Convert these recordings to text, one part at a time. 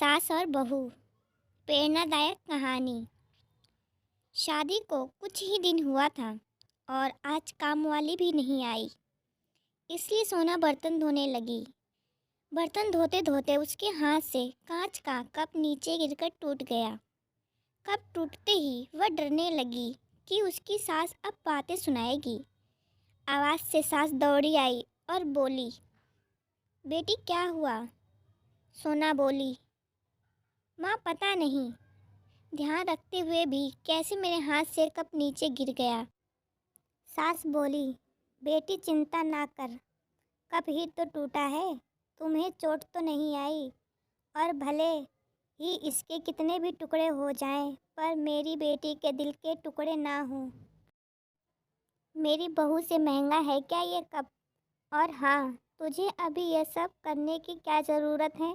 सास और बहू प्रेरणादायक कहानी। शादी को कुछ ही दिन हुआ था और आज काम वाली भी नहीं आई, इसलिए सोना बर्तन धोने लगी। बर्तन धोते धोते उसके हाथ से कांच का कप नीचे गिरकर टूट गया। कप टूटते ही वह डरने लगी कि उसकी सास अब बातें सुनाएगी। आवाज़ से सास दौड़ी आई और बोली, बेटी क्या हुआ? सोना बोली, माँ पता नहीं, ध्यान रखते हुए भी कैसे मेरे हाथ से कप नीचे गिर गया। सास बोली, बेटी चिंता ना कर, कप ही तो टूटा है, तुम्हें चोट तो नहीं आई। और भले ही इसके कितने भी टुकड़े हो जाएं, पर मेरी बेटी के दिल के टुकड़े ना हों। मेरी बहू से महंगा है क्या ये कप? और हाँ, तुझे अभी यह सब करने की क्या ज़रूरत है?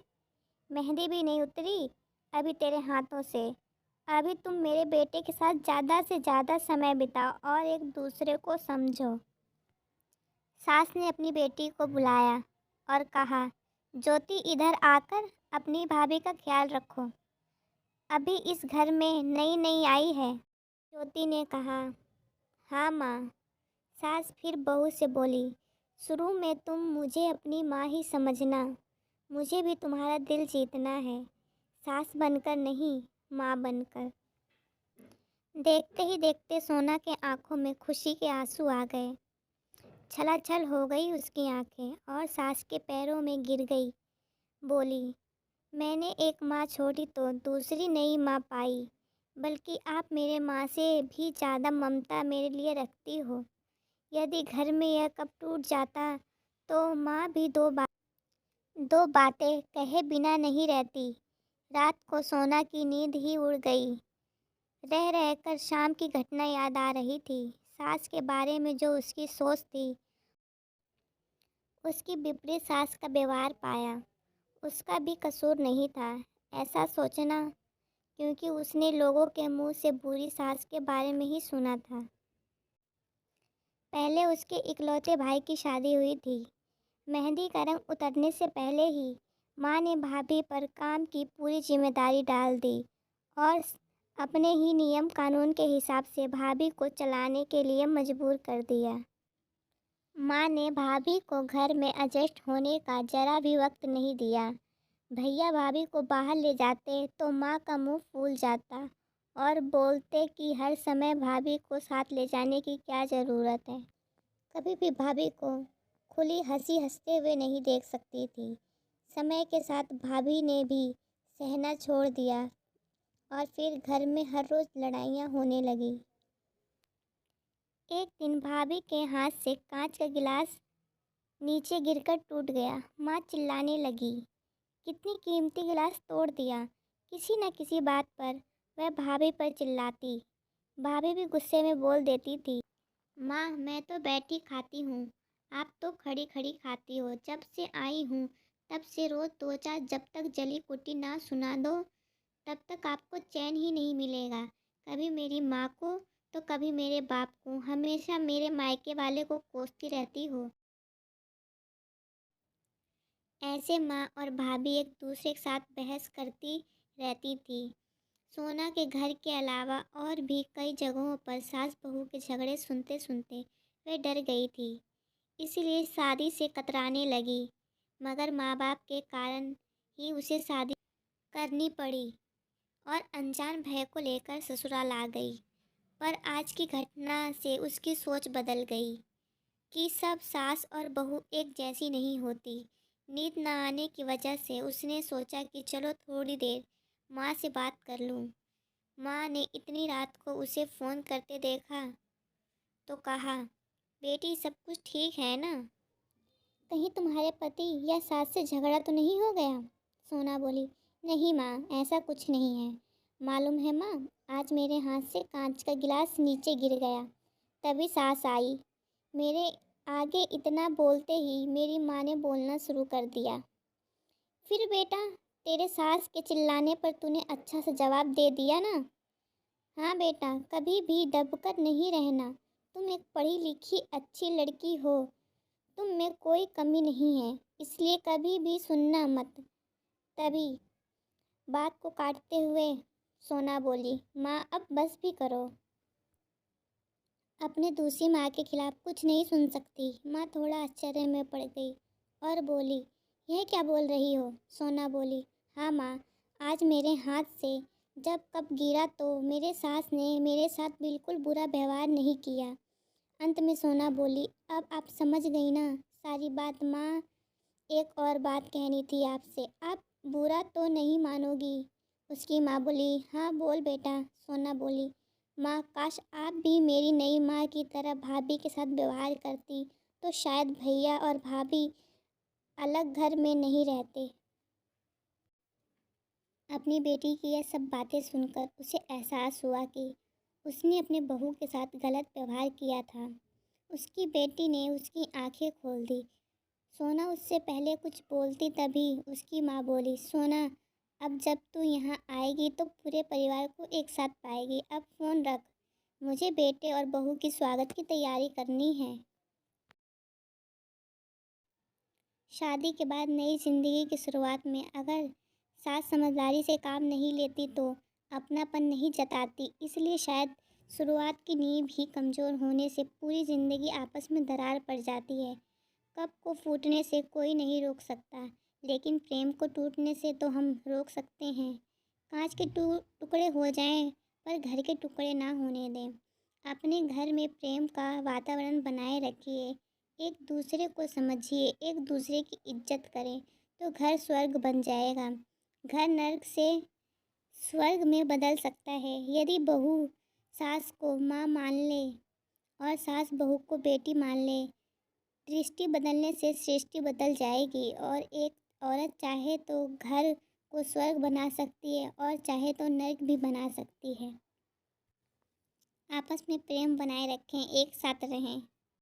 मेहंदी भी नहीं उतरी अभी तेरे हाथों से। अभी तुम मेरे बेटे के साथ ज़्यादा से ज़्यादा समय बिताओ और एक दूसरे को समझो। सास ने अपनी बेटी को बुलाया और कहा, ज्योति इधर आकर अपनी भाभी का ख्याल रखो, अभी इस घर में नई नई आई है। ज्योति ने कहा, हाँ माँ। सास फिर बहू से बोली, शुरू में तुम मुझे अपनी माँ ही समझना, मुझे भी तुम्हारा दिल जीतना है, सास बनकर नहीं, माँ बनकर। देखते ही देखते सोना के आंखों में खुशी के आंसू आ गए। छलाछल हो गई उसकी आंखें और सास के पैरों में गिर गई। बोली, मैंने एक माँ छोड़ी तो दूसरी नई माँ पाई, बल्कि आप मेरे माँ से भी ज़्यादा ममता मेरे लिए रखती हो। यदि घर में यह कप टूट जाता तो माँ भी दो बातें कहे बिना नहीं रहती। रात को सोना की नींद ही उड़ गई। रह रहकर शाम की घटना याद आ रही थी। सास के बारे में जो उसकी सोच थी, उसकी विपरीत सास का व्यवहार पाया। उसका भी कसूर नहीं था ऐसा सोचना, क्योंकि उसने लोगों के मुंह से बुरी सास के बारे में ही सुना था। पहले उसके इकलौते भाई की शादी हुई थी। मेहंदी का रंग उतरने से पहले ही माँ ने भाभी पर काम की पूरी जिम्मेदारी डाल दी और अपने ही नियम कानून के हिसाब से भाभी को चलाने के लिए मजबूर कर दिया। माँ ने भाभी को घर में एडजस्ट होने का जरा भी वक्त नहीं दिया। भैया भाभी को बाहर ले जाते तो माँ का मुंह फूल जाता और बोलते कि हर समय भाभी को साथ ले जाने की क्या ज़रूरत है। कभी भी भाभी को खुली हंसी हंसते हुए नहीं देख सकती थी। समय के साथ भाभी ने भी सहना छोड़ दिया और फिर घर में हर रोज़ लड़ाइयाँ होने लगी। एक दिन भाभी के हाथ से कांच का गिलास नीचे गिरकर टूट गया। माँ चिल्लाने लगी, कितनी कीमती गिलास तोड़ दिया। किसी न किसी बात पर वह भाभी पर चिल्लाती। भाभी भी गुस्से में बोल देती थी, माँ मैं तो बैठी खाती हूँ, आप तो खड़ी खड़ी खाती हो। जब से आई हूँ तब से रोज़ दो चार जब तक जली कुटी ना सुना दो तब तक आपको चैन ही नहीं मिलेगा। कभी मेरी माँ को तो कभी मेरे बाप को, हमेशा मेरे मायके वाले को कोसती रहती हो। ऐसे माँ और भाभी एक दूसरे के साथ बहस करती रहती थी। सोना के घर के अलावा और भी कई जगहों पर सास बहू के झगड़े सुनते सुनते वह डर गई थी, इसलिए शादी से कतराने लगी। मगर माँ बाप के कारण ही उसे शादी करनी पड़ी और अनजान भय को लेकर ससुराल आ गई। पर आज की घटना से उसकी सोच बदल गई कि सब सास और बहू एक जैसी नहीं होती। नींद न आने की वजह से उसने सोचा कि चलो थोड़ी देर माँ से बात कर लूँ। माँ ने इतनी रात को उसे फ़ोन करते देखा तो कहा, बेटी सब कुछ ठीक है ना? कहीं तुम्हारे पति या सास से झगड़ा तो नहीं हो गया? सोना बोली, नहीं माँ, ऐसा कुछ नहीं है। मालूम है माँ, आज मेरे हाथ से कांच का गिलास नीचे गिर गया, तभी सास आई। मेरे आगे इतना बोलते ही मेरी माँ ने बोलना शुरू कर दिया। फिर बेटा, तेरे सास के चिल्लाने पर तूने अच्छा सा जवाब दे दिया ना? हाँ बेटा, कभी भी दबकर नहीं रहना। तुम एक पढ़ी लिखी अच्छी लड़की हो, तुम में कोई कमी नहीं है, इसलिए कभी भी सुनना मत। तभी बात को काटते हुए सोना बोली, माँ अब बस भी करो। अपने दूसरी माँ के खिलाफ कुछ नहीं सुन सकती। माँ थोड़ा आश्चर्य में पड़ गई और बोली, यह क्या बोल रही हो? सोना बोली, हाँ माँ, आज मेरे हाथ से जब कप गिरा तो मेरे सास ने मेरे साथ बिल्कुल बुरा व्यवहार नहीं किया। अंत में सोना बोली, अब आप समझ गई ना सारी बात माँ। एक और बात कहनी थी आपसे, आप बुरा तो नहीं मानोगी? उसकी माँ बोली, हाँ बोल बेटा। सोना बोली, माँ काश आप भी मेरी नई माँ की तरह भाभी के साथ व्यवहार करती तो शायद भैया और भाभी अलग घर में नहीं रहते। अपनी बेटी की यह सब बातें सुनकर उसे एहसास हुआ कि उसने अपने बहू के साथ गलत व्यवहार किया था। उसकी बेटी ने उसकी आंखें खोल दी। सोना उससे पहले कुछ बोलती तभी उसकी माँ बोली, सोना अब जब तू यहाँ आएगी तो पूरे परिवार को एक साथ पाएगी। अब फ़ोन रख, मुझे बेटे और बहू की स्वागत की तैयारी करनी है। शादी के बाद नई ज़िंदगी की शुरुआत में अगर सास समझदारी से काम नहीं लेती तो अपनापन नहीं जताती, इसलिए शायद शुरुआत की नींव ही कमज़ोर होने से पूरी ज़िंदगी आपस में दरार पड़ जाती है। कप को फूटने से कोई नहीं रोक सकता, लेकिन प्रेम को टूटने से तो हम रोक सकते हैं। कांच के टुकड़े हो जाएं, पर घर के टुकड़े ना होने दें। अपने घर में प्रेम का वातावरण बनाए रखिए, एक दूसरे को समझिए, एक दूसरे की इज्जत करें तो घर स्वर्ग बन जाएगा। घर नर्क से स्वर्ग में बदल सकता है यदि बहू सास को माँ मान ले और सास बहू को बेटी मान ले। दृष्टि बदलने से सृष्टि बदल जाएगी और एक औरत चाहे तो घर को स्वर्ग बना सकती है और चाहे तो नर्क भी बना सकती है। आपस में प्रेम बनाए रखें, एक साथ रहें।